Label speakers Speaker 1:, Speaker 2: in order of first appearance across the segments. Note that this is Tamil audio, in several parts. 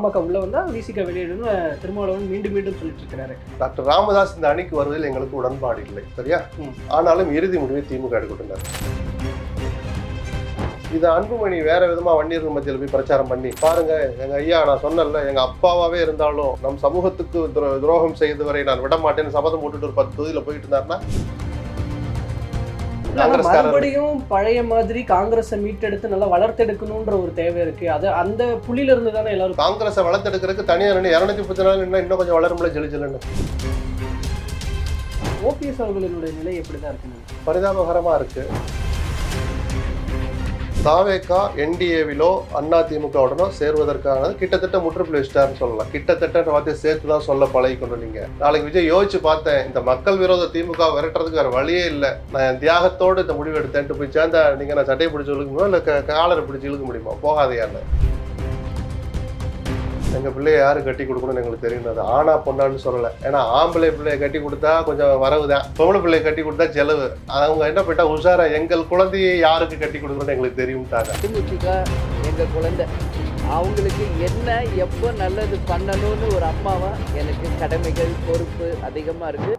Speaker 1: பாமக உள்ள வந்தா விசிக வெளியிடணும்னு திருமாவளவன் மீண்டும் மீண்டும் சொல்லிட்டு இருக்கிறாரு.
Speaker 2: டாக்டர் ராமதாஸ் இந்த அணிக்கு வருவதில் எங்களுக்கு உடன்பாடு இல்லை, சரியா? ஆனாலும் இறுதி முடிவை திமுக எடுக்கின்றனர். இது அன்புமணி வேற விதமா வன்னியர்கள் மத்தியில் போய் பிரச்சாரம் பண்ணி பாருங்க, எங்க ஐயா நான் சொன்னல, எங்க அப்பாவாவே இருந்தாலும் நம் சமூகத்துக்கு துரோகம் செய்தவரை நான் விட மாட்டேன்னு சபதம் போட்டுட்டு ஒரு 10 தொகுதியில போயிட்டு இருந்தாருன்னா
Speaker 1: மறுபடியும் பழைய மாதிரி காங்கிரஸை மீட்டெடுத்து நல்லா வளர்த்தெடுக்கணும்ன்ற ஒரு தேவை இருக்கு. அது அந்த புள்ளியில இருந்து தானே எல்லாரும்
Speaker 2: காங்கிரஸை வளர்த்தெடுக்கிறதுக்கு தனியா 234 இன்னும் கொஞ்சம் வளரும்ல ஜெலிஜலன்னு.
Speaker 1: ஓபிஎஸ் அவர்களுடைய நிலை எப்படிதான் இருக்கு?
Speaker 2: பரிதாபகரமா இருக்கு. தாவேகா என்டிஏவிலோ அதிமுகவுடனோ சேர்வதற்கானது கிட்டத்தட்ட முற்றுப்புள்ளி வச்சிட்டாருன்னு சொல்லலாம். கிட்டத்தட்ட வார்த்தையை சேர்த்து தான் சொல்ல பழகி கொண்டு நீங்க. நாளைக்கு விஜய் யோசிச்சு பார்த்தேன், இந்த மக்கள் விரோத திமுக விரட்டுறதுக்கு வேற வழியே இல்லை, நான் தியாகத்தோடு இந்த முடிவு எடுத்தேன்ட்டு போய் சேர்ந்தா நீங்க நான் சட்டையை பிடிச்சி இழுக்க முடியுமா இல்லை காலரை பிடிச்சி இழுக்க முடியுமா? போகாதையான்னு. எங்கள் பிள்ளைய யாரு கட்டி கொடுக்கணும்னு எங்களுக்கு தெரியும். அது ஆனா பொண்ணான்னு சொல்லலை. ஏன்னா ஆம்பளை பிள்ளைய கட்டி கொடுத்தா கொஞ்சம் வரவுதான், பொம்பளை பிள்ளைய கட்டி கொடுத்தா செலவு. அவங்க என்ன போயிட்டா உஷாரா எங்கள் குழந்தையை யாருக்கு கட்டி கொடுக்கணும்னு எங்களுக்கு தெரியும்ட்டாங்க.
Speaker 3: எங்கள் குழந்தை அவங்களுக்கு என்ன எப்போ நல்லது பண்ணணும்னு ஒரு அம்மாவா எனக்கு கடமைகள் பொறுப்பு அதிகமாக இருக்கு.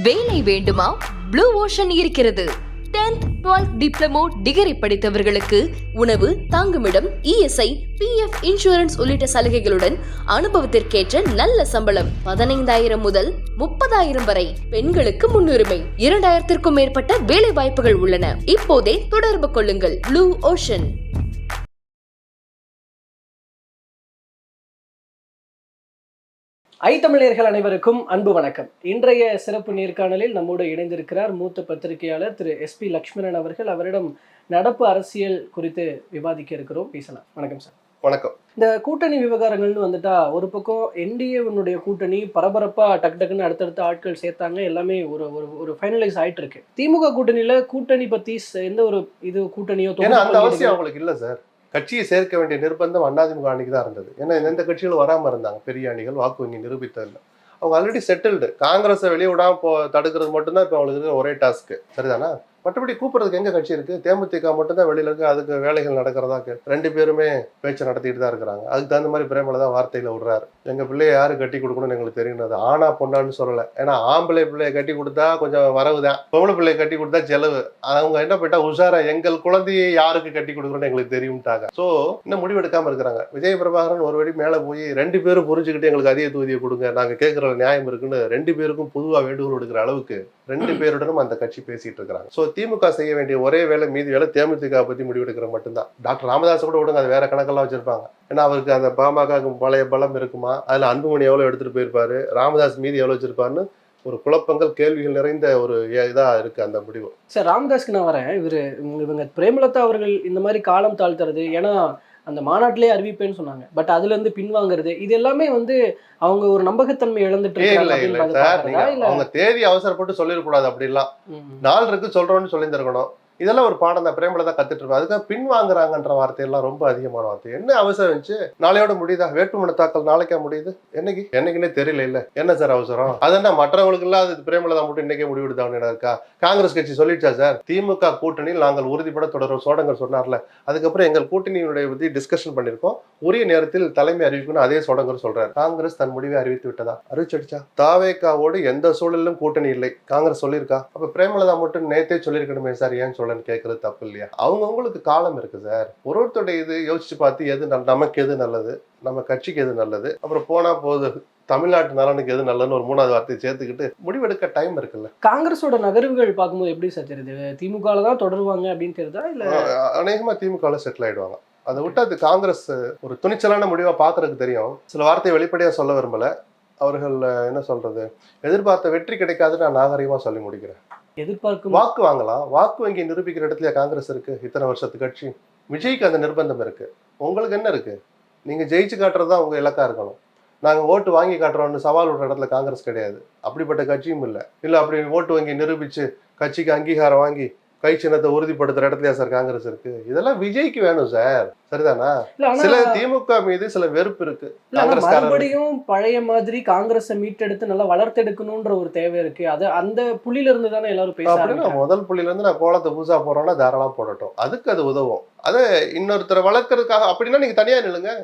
Speaker 4: வேலை வேண்டுமா? ப்ளூ ஓஷன் இருக்கிறது. 10th 12th டிப்ளமோ டிகிரி படித்தவர்களுக்கு உணவு, தங்குமிடம், இஎஸ்ஐ, பிஎஃப் இன்சூரன்ஸ் உள்ளிட்ட சலுகைகளுடன் அனுபவத்திற்கேற்ற நல்ல சம்பளம் 15,000 முதல் 30,000 வரை. பெண்களுக்கு முன்னுரிமை. 2,000க்கும் மேற்பட்ட வேலை வாய்ப்புகள் உள்ளன. இப்போதே தொடர்பு கொள்ளுங்கள். Blue ocean.
Speaker 1: தமிழர்கள் அனைவருக்கும் அன்பு வணக்கம். இன்றைய சிறப்பு நேர்காணலில் நம்மோடு இணைந்திருக்கிறார் மூத்த பத்திரிகையாளர் திரு SP லக்ஷ்மணன் அவர்கள். அவரிடம் நடப்பு அரசியல் குறித்து விவாதிக்க இருக்கிறோம், பேசலாம். வணக்கம் சார்.
Speaker 2: வணக்கம்.
Speaker 1: இந்த கூட்டணி விவகாரங்கள்னு வந்துட்டா ஒரு பக்கம் என்டிஏனுடைய கூட்டணி பரபரப்பா டக்கு டக்குன்னு அடுத்தடுத்த ஆட்கள் சேர்த்தாங்க, எல்லாமே ஒரு ஒரு ஃபைனலைஸ் ஆயிட்டு இருக்கு. திமுக கூட்டணியில கூட்டணி பத்தி எந்த ஒரு இது கூட்டணியோ
Speaker 2: அந்த அவசியம் அவங்களுக்கு இல்ல சார். கட்சியை சேர்க்க வேண்டிய நிர்பந்தம் அதிமுக அணிக்கு தான் இருந்தது. ஏன்னா எந்த கட்சிகளும் வராமல் இருந்தாங்க, பெரிய அணிகள் வாக்கு வங்கி நிரூபித்ததில்லை. அவங்க ஆல்ரெடி செட்டில்டு. காங்கிரஸை வெளியே விடாம தடுக்கிறது மட்டும்தான் இப்போ அவங்களுக்கு ஒரே டாஸ்க்கு, சரிதானா? மற்றபடி கூப்பிட்றதுக்கு எங்க கட்சி இருக்கு? தேமுதிக மட்டும்தான் வெளியில இருக்கு, அதுக்கு வேலைகள் நடக்கிறதா 2 பேருமே பேச்சை நடத்திட்டு தான் இருக்கிறாங்க. அதுக்கு தகுந்த மாதிரி பிரேமலதா வார்த்தையில விடுறாரு, எங்க பிள்ளைய யாரு கட்டி கொடுக்கணும்னு எங்களுக்கு தெரியும். அது ஆனா பொண்ணான்னு சொல்லலை. ஏன்னா ஆம்பளை பிள்ளைய கட்டி கொடுத்தா கொஞ்சம் வரவுதான், பொம்பளை பிள்ளைய கட்டி கொடுத்தா செலவு. அவங்க என்ன போயிட்டா உஷாரா எங்கள் குழந்தையை யாருக்கு கட்டி கொடுக்கணும்னு எங்களுக்கு தெரியும்ட்டாங்க. ஸோ இன்னும் முடிவு எடுக்காம இருக்கிறாங்க. விஜய் பிரபாகரன் ஒரு வழி மேலே போய் 2 பேரும் புரிஞ்சுக்கிட்டு எங்களுக்கு அதிக தொகுதியை கொடுங்க, நாங்க கேட்கிற நியாயம் இருக்குன்னு 2 பேருக்கும் பொதுவாக வேண்டுகோள் எடுக்கிற அளவுக்கு 2 பேருடனும் அந்த கட்சி பேசிட்டு இருக்கிறாங்க. ஸோ திமுக செய்ய வேண்டிய ஒரே வேலை, மீதி வேலை தேமுதிக பத்தி முடிவெடுக்கிற மட்டும்தான். டாக்டர் ராமதாஸ் கூட விடுங்க, அது வேற கணக்கெல்லாம் வச்சிருப்பாங்க. ஏன்னா அவருக்கு அந்த பாமக பழைய பலம் இருக்குமா, அதுல அன்புமணி எவ்வளவு எடுத்துட்டு போயிருப்பாரு, ராமதாஸ் மீதி எவ்வளவு வச்சிருப்பாருன்னு ஒரு குழப்பங்கள், கேள்விகள் நிறைந்த ஒரு இதா இருக்கு அந்த முடிவு.
Speaker 1: சார், ராமதாஸ்க்கு நான் வரேன். இவங்க பிரேமலதா அவர்கள் இந்த மாதிரி காலம் தாழ்த்துறது, ஏன்னா அந்த மாநாட்டிலே அறிவிப்பேன்னு சொன்னாங்க, பட் அதுல இருந்து பின்வாங்கிறது, இது எல்லாமே அவங்க ஒரு நம்பகத்தன்மை இழந்துட்டு
Speaker 2: இருக்காங்க. அவங்க தேதி அவசரப்பட்டு சொல்லிடக்கூடாது. அப்படிலாம் நாள் இருக்கு சொல்றோம்னு சொல்லியிருந்திருக்கணும். இதெல்லாம் ஒரு பாடம் தான். பிரேமலதா கத்துட்டு இருப்பா. அதுக்காக பின் வாங்குறாங்கன்ற வார்த்தையெல்லாம் ரொம்ப அதிகமான வார்த்தை. என்ன அவசரம் இருந்துச்சு? நாளையோட முடியுதா? வேட்புமனு தாக்கல் நாளைக்கா முடியுது? என்னைக்குன்னே தெரியல. இல்ல என்ன சார் அவசரம்? அதென்ன மற்றவங்களுக்கு எல்லாம் அது பிரேமலதா மட்டும் இன்னைக்கே முடிவெடுத்தாங்க இருக்கா? காங்கிரஸ் கட்சி சொல்லிடுச்சா சார், திமுக கூட்டணியில் நாங்கள் உறுதிப்பட தொடரும் சோடங்கர் சொன்னார்ல, அதுக்கப்புறம் எங்கள் கூட்டணியுடைய பத்தி டிஸ்கஷன் பண்ணிருக்கோம், உரிய நேரத்தில் தலைமை அறிவிக்கணும் அதே சோடங்கர் சொல்றாரு. காங்கிரஸ் தன் முடிவை அறிவித்து விட்டதா? அறிவிச்சடிச்சா? தாவேகாவோடு எந்த சூழலிலும் கூட்டணி இல்லை காங்கிரஸ் சொல்லியிருக்கா? அப்ப பிரேமலதா மட்டும் நேத்தே சொல்லியிருக்கணுமே சார், ஏன் கேட்கறது தப்பு இல்லையா? அவங்களுக்கு காலம் இருக்கு சார். ஒருத்தருடைய இது யோசிச்சு பார்த்து எது நமக்கு எது நல்லது, நம்ம கட்சிக்கு எது நல்லது, அப்புறம் போனா போகுது தமிழ்நாட்டு நலனுக்கு எது நல்லதுன்னு ஒரு 3வது வார்த்தையை சேர்த்துக்கிட்டு முடிவெடுக்க டைம் இருக்குல்ல.
Speaker 1: காங்கிரஸோட நகர்வுகள் பார்க்கும்போது எப்படி சார் தெரியுது? திமுக தான் தொடருவாங்க அப்படின்னு தெரியுதா? இல்ல
Speaker 2: அநேகமா திமுக செட்டில் ஆயிடுவாங்க. அதை விட்டு அது காங்கிரஸ் ஒரு துணிச்சலான முடிவா பாக்குறதுக்கு தெரியும். சில வார்த்தையை வெளிப்படையா சொல்ல விரும்பல. அவர்கள் என்ன சொல்றது, எதிர்பார்த்த வெற்றி கிடைக்காதுன்னு நான் நாகரிகமா சொல்லி முடிக்கிறேன்.
Speaker 1: எதிர்பார்க்கும்
Speaker 2: வாக்கு வாங்கலாம், வாக்கு வங்கி நிரூபிக்கிற இடத்துல காங்கிரஸ் இருக்கு. இத்தனை வருஷத்து கட்சி. விஜய்க்கு அந்த நிர்பந்தம் இருக்கு. உங்களுக்கு என்ன இருக்கு? நீங்க ஜெயிச்சு காட்டுறதுதான் உங்க இலக்கா இருக்கணும். நாங்க ஓட்டு வாங்கி காட்டுறோம்னு சவால் விடுற இடத்துல காங்கிரஸ் கிடையாது. அப்படிப்பட்ட கட்சியும் இல்லை. அப்படி ஓட்டு வங்கி நிரூபிச்சு கட்சிக்கு அங்கீகாரம் வாங்கி கை சின்னத்தை உறுதிப்படுத்துற இடத்துலயா சார் காங்கிரஸ் இருக்கு? இதெல்லாம் விஜய்க்கு வேணும் சார், சரிதானா?
Speaker 1: இல்ல ஆனா
Speaker 2: சில திமுக மீது சில வெறுப்பு இருக்கு.
Speaker 1: இல்ல ஆனா
Speaker 2: காங்கிரஸ்காரர்
Speaker 1: மறுபடியும் பழைய மாதிரி காங்கிரஸை மீட்டெடுத்து நல்லா வளர்த்தெடுக்கணும்ன்ற ஒரு தேவை இருக்கு. அது அந்த புள்ளியில இருந்து தானே எல்லாரும் பேச
Speaker 2: அப்படின்னா
Speaker 1: ஆரம்பிக்கிறாங்க.
Speaker 2: முதல் புள்ளியில இருந்து நான் கோலத்தை பூசா போறேன்னா தாராளமா போடட்டும், அதுக்கு அது உதவும். அது இன்னொருத்தரை வளர்க்கறதுக்காக அப்படின்னா நீங்க தனியா நில்லுங்க.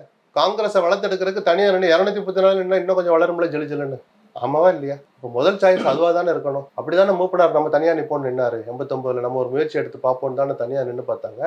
Speaker 2: காங்கிரஸை வளர்த்தெடுக்கிறதுக்கு தனியா நின்று 234 நின்னா இன்னும் கொஞ்சம் வளரும்ல ஜெலு ஜெலுன்னு. ஆமாவா இல்லையா? இப்போ முதல் சாய்ஸ் அதுவா தானே இருக்கணும். அப்படிதானே மூப்பனார் நம்ம தனியா நிப்போம்னு நின்னாரு 89ல. நம்ம ஒரு முயற்சி எடுத்து பார்ப்போம் தானே தனியா நின்று பார்த்தாங்க.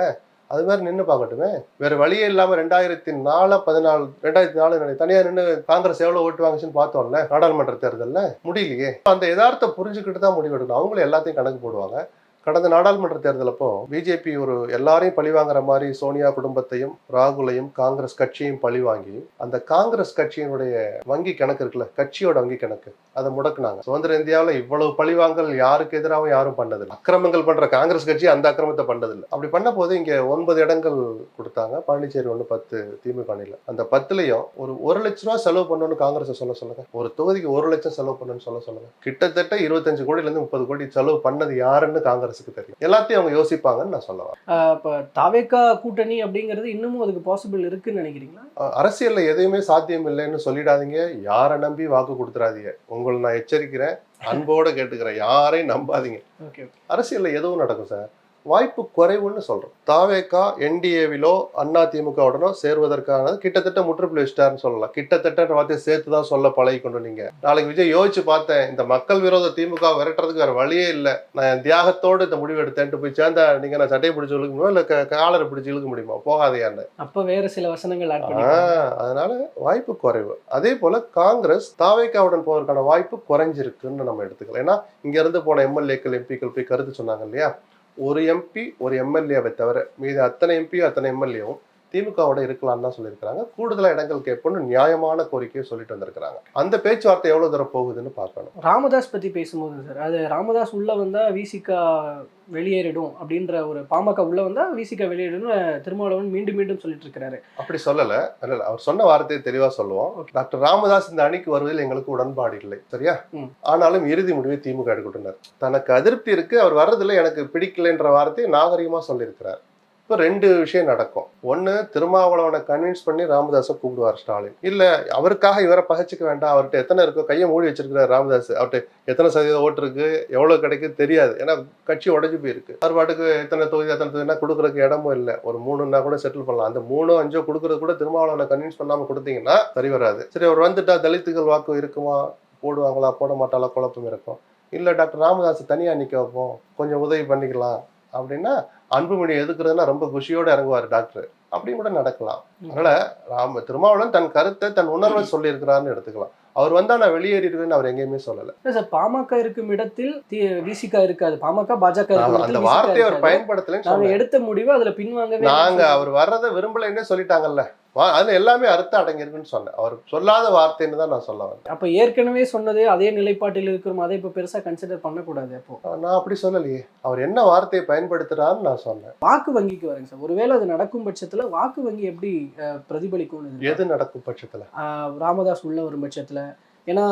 Speaker 2: அது மாதிரி நின்று பார்க்கட்டுமே. வேற வழியே இல்லாம 2004 தனியா நின்று காங்கிரஸ் எவ்வளவு ஓட்டு வாங்குச்சுன்னு பார்த்தோம்ல நாடாளுமன்ற தேர்தல்ல. முடியலையே. அந்த யதார்த்தம் புரிஞ்சுக்கிட்டு தான் முடிவு எடுக்கணும். அவங்களும் எல்லாத்தையும் கணக்கு போடுவாங்க. கடந்த நாடாளுமன்ற தேர்தல் அப்போ பிஜேபி ஒரு எல்லாரையும் பழிவாங்கிற மாதிரி சோனியா குடும்பத்தையும் ராகுலையும் காங்கிரஸ் கட்சியையும் பழிவாங்கி அந்த காங்கிரஸ் கட்சியினுடைய வங்கி கணக்கு இருக்குல்ல, கட்சியோட வங்கி கணக்கு, அதை முடக்குனாங்க. சுதந்திர இந்தியாவில் இவ்வளவு பழிவாங்கல் யாருக்கு எதிராகவும் யாரும் பண்ணதில்லை. அக்கிரமங்கள் பண்ற காங்கிரஸ் கட்சி அந்த அக்கிரமத்தை பண்ணதில்லை. அப்படி பண்ண போது இங்க 9 இடங்கள் கொடுத்தாங்க. பாண்டிச்சேரி 1, 10 திமுக அணியில. அந்த 10லயும் ஒரு 1 லட்ச ரூபாய் செலவு பண்ணணும்னு காங்கிரஸ் சொல்லுங்க. ஒரு தொகுதிக்கு 1 லட்சம் செலவு பண்ணணும்னு சொல்லுங்க. கிட்டத்தட்ட 25 கோடியில இருந்து 30 கோடி செலவு பண்ணது யாருன்னு காங்கிரஸ் தெரியும். எல்லாத்தையும் அவங்க யோசிப்பாங்கன்னு நான் சொல்ல வரேன்.
Speaker 1: இப்ப தாவேகா கூட்டணி அப்படிங்கிறது இன்னமும் அதுக்கு பாசிபிள் இருக்குன்னு நினைக்கிறீங்களா?
Speaker 2: அரசியல்ல எதையுமே சாத்தியம் இல்லைன்னு சொல்லிடாதீங்க. யாரை நம்பி வாக்கு கொடுத்துறாதீங்க. உங்களை நான் எச்சரிக்கிறேன், அன்போட கேட்டுக்கிறேன், யாரையும் நம்பாதீங்க. அரசியல்ல எதுவும் நடக்கும் சார், வாய்ப்பு குறைவுன்னு சொல்றோம். தாவேகா என்டிஏவிலோ அண்ணா திமுகவுடனோ சேர்வதற்கான கிட்டத்தட்ட முற்றுப்புள்ளி வச்சிட்டாருன்னு சொல்லலாம். கிட்டத்தட்ட வார்த்தையை சேர்த்து தான் சொல்ல பழகி கொண்டு நீங்க. நாளைக்கு விஜய் யோசிச்சு பார்த்தேன், இந்த மக்கள் விரோத திமுக விரட்டுறதுக்கு வேற வழியே இல்லை, நான் தியாகத்தோடு இந்த முடிவு எடுத்தேன்ட்டு போய் சேர்ந்தா நீங்க நான் சட்டையை பிடிச்சி இழுக்க முடியுமா, இல்ல காலரை பிடிச்சி இழுக்க முடியுமா? போகாதையான்னு.
Speaker 1: அப்ப வேற சில வசனங்கள்
Speaker 2: அதனால வாய்ப்பு குறைவு. அதே போல காங்கிரஸ் தாவேகாவுடன் போவதற்கான வாய்ப்பு குறைஞ்சிருக்குன்னு நம்ம எடுத்துக்கலாம். ஏன்னா இங்க இருந்து போன எம்எல்ஏக்கள் எம்பிக்கள் போய் கருத்து சொன்னாங்க இல்லையா, ஒரு எம்பி ஒரு எம்எல்ஏவை தவிர மீது அத்தனை எம்பியும் அத்தனை எம்எல்ஏவும் திமுகவோட இருக்கலாம்னு தான் சொல்லியிருக்கிறாங்க. கூடுதலா இடங்கள் கேட்போம்னு நியாயமான கோரிக்கையை சொல்லிட்டு வந்திருக்கிறாங்க. அந்த பேச்சுவார்த்தை எவ்வளவு தூரம் போகுதுன்னு பார்க்கணும்.
Speaker 1: ராமதாஸ் பத்தி பேசும்போது சார், அது ராமதாஸ் உள்ள வந்தா விசிகா வெளியேறிடும் அப்படின்ற ஒரு பாமக உள்ள வந்தா விசிகா வெளியேறிடும் திருமாவளவன் மீண்டும் மீண்டும் சொல்லிட்டு இருக்கிறாரு. அப்படி
Speaker 2: சொல்லல, அவர் சொன்ன வார்த்தையை தெளிவா சொல்லுவோம். டாக்டர் ராமதாஸ் இந்த அணிக்கு வருவதில் எங்களுக்கு உடன்பாடு இல்லை, சரியா? ஆனாலும் இறுதி முடிவை திமுக எடுக்கின்றனர். தனக்கு அதிருப்தி இருக்கு, அவர் வர்றதுல எனக்கு பிடிக்கலைன்ற வார்த்தையை நாகரிகமா சொல்லியிருக்கிறார். இப்போ 2 விஷயம் நடக்கும். ஒன்று, திருமாவளவனை கன்வின்ஸ் பண்ணி ராமதாஸை கூப்பிடுவார் ஸ்டாலின். இல்லை அவருக்காக இவரை பகைச்சிக்க வேண்டாம், அவர்கிட்ட எத்தனை இருக்கோ கையை மூடி வச்சிருக்கிறார் ராமதாஸ், அவர்கிட்ட எத்தனை சதவீதம் ஓட்டு இருக்கு எவ்வளோ கிடைக்கும் தெரியாது, ஏன்னா கட்சி உடஞ்சி போயிருக்கு. அவர் பாட்டுக்கு எத்தனை தொகுதினா கொடுக்குறதுக்கு இடமும் இல்லை. ஒரு 3ன்னா கூட செட்டில் பண்ணலாம். அந்த 3, 5 கொடுக்குறது கூட திருமாவளவனை கன்வின்ஸ் பண்ணாமல் கொடுத்தீங்கன்னா சரி வராது. சரி, அவர் வந்துட்டா தலித்துகள் வாக்கு இருக்குமா, போடுவாங்களா போட மாட்டாளா குழப்பம் இருக்கும். இல்லை டாக்டர் ராமதாஸ் தனியாக நிற்க வைப்போம், கொஞ்சம் உதவி பண்ணிக்கலாம் அப்படின்னா அன்புமணி எதுக்குறதுன்னா ரொம்ப குஷியோடு இறங்குவார் டாக்டர். அப்படியும் கூட நடக்கலாம். அதனால திருமாவளவன் தன் கருத்தை தன் உணர்வை சொல்லி இருக்கிறாருன்னு எடுத்துக்கலாம். அவர் வந்தா நான் வெளியேறிடுவேன்னு அவர் எங்கேயுமே சொல்லல.
Speaker 1: சார், பாமக இருக்கும் இடத்தில் விசிகா இருக்காது, பாமக பாஜக
Speaker 2: அந்த வார்த்தையை அவர் பயன்படுத்தலன்னு
Speaker 1: எடுத்த முடிவு அதுல பின்வாங்கவே.
Speaker 2: நாங்க அவர் வர்றதை விரும்பலைன்னு சொல்லிட்டாங்கல்ல, அதுல எல்லாமே அர்த்தம் அடங்கியிருக்குன்னு சொன்னேன். அவர் சொல்லாத வார்த்தைன்னு தான் நான் சொல்ல வந்தேன்.
Speaker 1: அப்ப ஏற்கனவே சொன்னது அதே நிலைப்பாட்டில் இருக்கிறோம், அதை இப்ப பெருசா கன்சிடர் பண்ணக்கூடாது. அப்போ
Speaker 2: நான் அப்படி சொல்லலையே, அவர் என்ன வார்த்தையை பயன்படுத்துறாருன்னு நான் சொன்னேன்.
Speaker 1: வாக்கு வங்கிக்கு வரேங்க சார். ஒருவேளை அது நடக்கும் பட்சத்துல வாக்கு வங்கி எப்படி பிரதிபலிக்கும்?
Speaker 2: எது நடக்கும் பட்சத்துல?
Speaker 1: ராமதாஸ் உள்ள ஒரு பட்சத்துல. ஏன்னா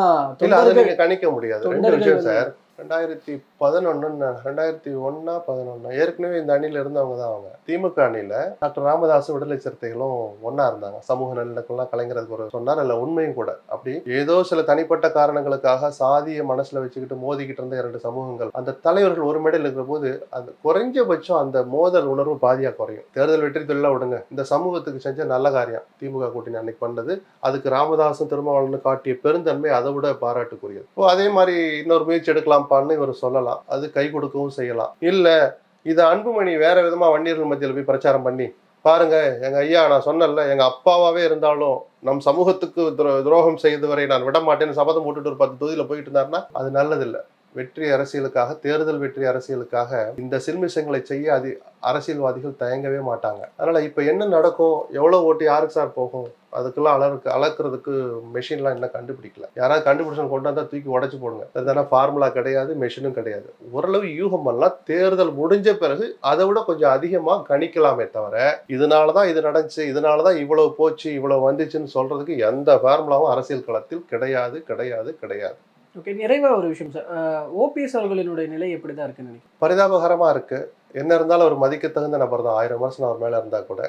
Speaker 2: அதை நீங்க கணிக்க முடியாது. 2 விஷயம் சார். 2011 ஏற்கனவே இந்த அணியில இருந்தவங்க தான் அவங்க. திமுக அணியில டாக்டர் ராமதாஸ் விடுதலை சிறுத்தைகளும் ஒன்னா இருந்தாங்க. சமூக நல்லிணக்கம்லாம் கலைஞருக்கு ஒரு சொன்னார், இல்ல உண்மையும் கூட. அப்படி ஏதோ சில தனிப்பட்ட காரணங்களுக்காக சாதிய மனசுல வச்சுக்கிட்டு மோதிக்கிட்டு இருந்த 2 சமூகங்கள் அந்த தலைவர்கள் ஒரு மேடையில் இருக்கிற போது அந்த குறைஞ்சபட்சம் அந்த மோதல் உணர்வு பாதியா குறையும். தேர்தல் வெற்றி தொழிலா விடுங்க, இந்த சமூகத்துக்கு செஞ்ச நல்ல காரியம் திமுக கூட்டணி அன்னைக்கு பண்ணது, அதுக்கு ராமதாசும் திருமாவளவனும் காட்டிய பெருந்தன்மை அதை விட பாராட்டுக்குரியது. இப்போ அதே மாதிரி இன்னொரு முயற்சி எடுக்கலாம் இவர் சொல்லலாம், அது கை கொடுக்கவும் செய்யலாம். இல்ல இத அன்புமணி வேற விதமா வன்னியர்கள் மத்தியில் போய் பிரச்சாரம் பண்ணி பாருங்க, எங்க ஐயா நான் சொன்னல, எங்க அப்பாவாவே இருந்தாலும் நம் சமூகத்துக்கு துரோகம் செய்தவரை நான் விட மாட்டேன்னு சபதம் போட்டுட்டு ஒரு 10 தொகுதியில போயிட்டு இருந்தாருன்னா அது நல்லதில்லை. வெற்றி அரசியலுக்காக, தேர்தல் வெற்றி அரசியலுக்காக இந்த சில்மிஷங்களை செய்ய அரசியல்வாதிகள் தயங்கவே மாட்டாங்க. அதனால இப்ப என்ன நடக்கும், எவ்வளவு ஓட்டு யாருக்கு சார் போகும், அதுக்கெல்லாம் அளக்குறதுக்கு மெஷின்லாம் என்ன கண்டுபிடிக்கல. யாராவது கண்டுபிடிச்சு கொண்டு வந்தா தூக்கி உடைச்சு போடுங்க. அதுதானே ஃபார்முலா கிடையாது, மெஷினும் கிடையாது. ஓரளவு யூகம் பண்ணலாம். தேர்தல் முடிஞ்ச பிறகு அதை விட கொஞ்சம் அதிகமா கணிக்கலாமே தவிர இதனாலதான் இது நடந்துச்சு, இதனாலதான் இவ்வளவு போச்சு இவ்வளவு வந்துச்சுன்னு சொல்றதுக்கு எந்த ஃபார்முலாவும் அரசியல் களத்தில் கிடையாது கிடையாது கிடையாது.
Speaker 1: ஓகே, நிறைவா ஒரு விஷயம் சார், ஓபிஎஸ் அவர்களினுடைய நிலை எப்படிதான் இருக்குன்னு நினைக்கிறேன்?
Speaker 2: பரிதாபகரமா இருக்கு. என்ன இருந்தாலும் அவர் மதிக்க தகுந்த நபர் தான். 1000 வருஷம் அவர் மேலே இருந்தால் கூட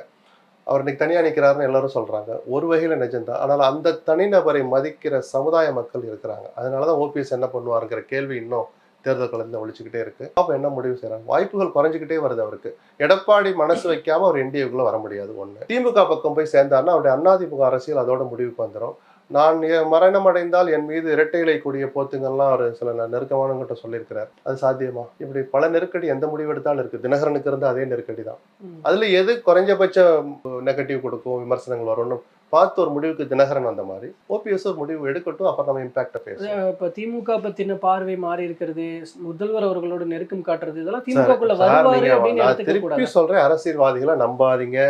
Speaker 2: அவர் இன்னைக்கு தனியாக நிற்கிறாருன்னு எல்லாரும் சொல்கிறாங்க. ஒரு வகையில் நிஜம்தான். ஆனால் அந்த தனிநபரை மதிக்கிற சமுதாய மக்கள் இருக்கிறாங்க. அதனால தான் ஓபிஎஸ் என்ன பண்ணுவாருங்கிற கேள்வி இன்னும் தேர்தல் கலந்து ஒழிச்சுக்கிட்டே இருக்கு. அப்போ என்ன முடிவு செய்யறாங்க? வாய்ப்புகள் குறைஞ்சிக்கிட்டே வருது அவருக்கு. எடப்பாடி மனசு வைக்காம அவர் என்டிஏக்குள்ள வர முடியாது. ஒன்று, திமுக பக்கம் போய் சேர்ந்தாருன்னா அவருடைய அதிமுக அரசியல் அதோட முடிவுக்கு வந்துடும். நான் மரணம் அடைந்தால் என் மீது இரட்டை இலை கூடிய போத்துங்கள்லாம் அவர் சில நெருக்கமானவங்கிட்ட சொல்லியிருக்கிறார். அது சாத்தியமா? இப்படி பல நெருக்கடி எந்த முடிவு எடுத்தாலும் இருக்கு. தினகரனுக்கு இருந்து அதே நெருக்கடி தான். அதுல எது குறைஞ்சபட்ச நெகட்டிவ் கொடுக்கும், விமர்சனங்கள் வரும்னு பார்த்து ஒரு முடிவுக்கு தினகரன் வந்த மாதிரி ஓபிஎஸ் ஒரு முடிவு எடுக்கட்டும். அப்புறம் நம்ம இம்பாக்ட பேசுவோம்.
Speaker 1: இப்ப திமுக பத்தின பார்வை மாறி இருக்கிறது, முதல்வர் அவர்களோட நெருக்கம் காட்டுறது, இதெல்லாம் திமுகக்குள்ள வருவாரு அப்படின்னு எடுத்துக்க
Speaker 2: திருப்பி
Speaker 1: கூடாது.
Speaker 2: சொல்றேன், அரசியல்வாதிகளை நம்பாதீங்க.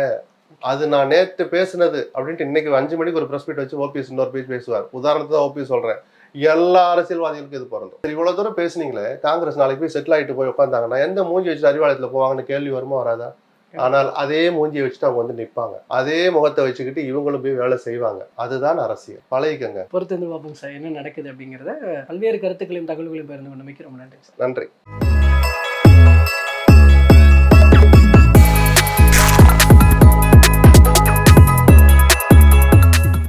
Speaker 2: அது நான் நேற்று பேசுனது அப்படின்ட்டு இன்னைக்கு 5 மணிக்கு ஒரு பிரஸ் மீட் வச்சு ஓபிஎஸ் இன்னொரு பேஜ் பேசுவார். உதாரணத்துக்கு ஓபிஎஸ் சொல்றேன், எல்லா அரசியல்வாதிகளுக்கும் இது பிறந்தோம். சரி, இவ்வளவு தூரம் பேசுனீங்களே, காங்கிரஸ் நாளைக்கு போய் செட்டில் ஆயிட்டு போய் உட்காந்தாங்கன்னா எந்த மூஞ்சி வச்சு அறிவாலயத்துல போவாங்கன்னு கேள்வி வருமா வராதா? ஆனால் அதே மூஞ்சியை வச்சுட்டு அவங்க வந்து நிற்பாங்க. அதே முகத்தை வச்சுக்கிட்டு இவங்களும் போய் வேலை செய்வாங்க. அதுதான் அரசியல். பழகிக்கங்க.
Speaker 1: பொறுத்திருந்து பார்ப்போம் சார் என்ன நடக்குது அப்படிங்கிறத. பல்வேறு கருத்துக்களையும் தகவல்களையும் பகிர்ந்து கொண்டு மிக்க ரொம்ப நன்றி சார்.
Speaker 2: நன்றி.